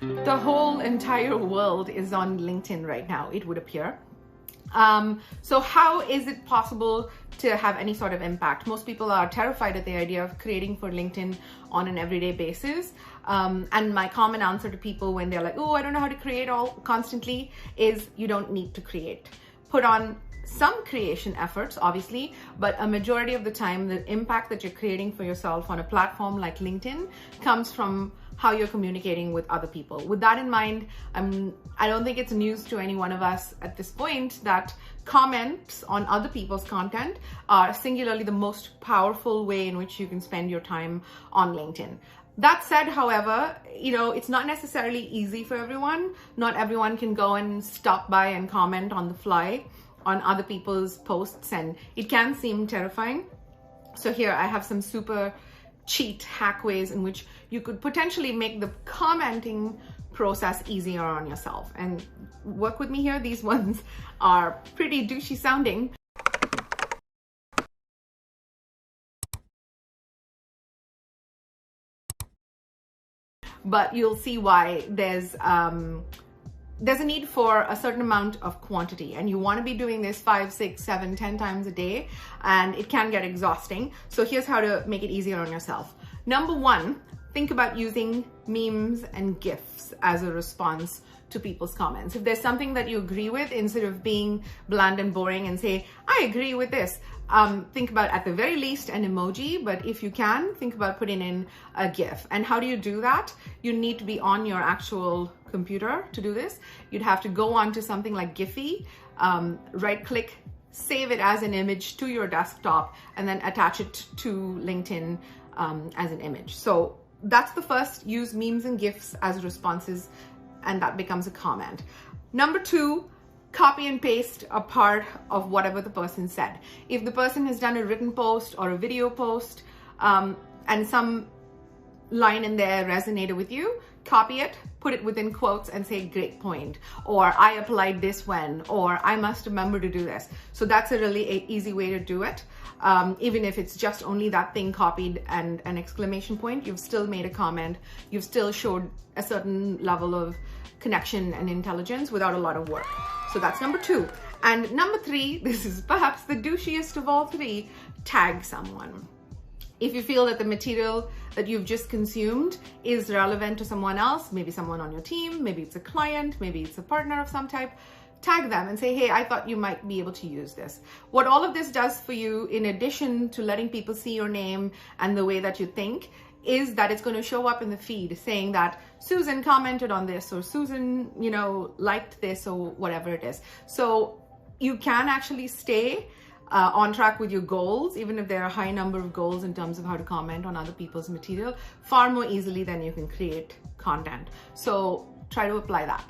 The whole entire world is on LinkedIn right now, it would appear. So how is it possible to have any sort of impact? Most people are terrified at the idea of creating for LinkedIn on an everyday basis. And my common answer to people when they're like, oh, I don't know how to create all constantly, is you don't need to create. Put on some creation efforts, obviously, but a majority of the time, the impact that you're creating for yourself on a platform like LinkedIn comes from how you're communicating with other people. With that in mind, I don't think it's news to any one of us at this point that comments on other people's content are singularly the most powerful way in which you can spend your time on LinkedIn. That said, however, it's not necessarily easy for everyone. Not everyone can go and stop by and comment on the fly on other people's posts, and it can seem terrifying. So here I have some super cheat hack ways in which you could potentially make the commenting process easier on yourself. And work with me here, these ones are pretty douchey sounding. But you'll see why there's a need for a certain amount of quantity, and you want to be doing this 5, 6, 7, 10 times a day, and it can get exhausting. So here's how to make it easier on yourself. Number one, think about using memes and GIFs as a response to people's comments. If there's something that you agree with, instead of being bland and boring and say, I agree with this, think about at the very least an emoji, but if you can, think about putting in a GIF. And how do you do that? You need to be on your actual computer to do this. You'd have to go on to something like Giphy, right click, save it as an image to your desktop, and then attach it to LinkedIn as an image. So that's the first, use memes and GIFs as responses, and that becomes a comment. Number two, copy and paste a part of whatever the person said. If the person has done a written post or a video post, and some line in there resonated with you, copy it, put it within quotes and say, great point, or I applied this when, or I must remember to do this. So that's a really easy way to do it. Even if it's just only that thing copied and an exclamation point, you've still made a comment, you've still showed a certain level of connection and intelligence without a lot of work. So that's number two. And number three, this is perhaps the douchiest of all three, tag someone. If you feel that the material that you've just consumed is relevant to someone else, maybe someone on your team, maybe it's a client, maybe it's a partner of some type, tag them and say, hey, I thought you might be able to use this. What all of this does for you, in addition to letting people see your name and the way that you think, is that it's going to show up in the feed saying that Susan commented on this, or Susan, liked this, or whatever it is. So you can actually stay on track with your goals, even if there are a high number of goals in terms of how to comment on other people's material, far more easily than you can create content. So try to apply that.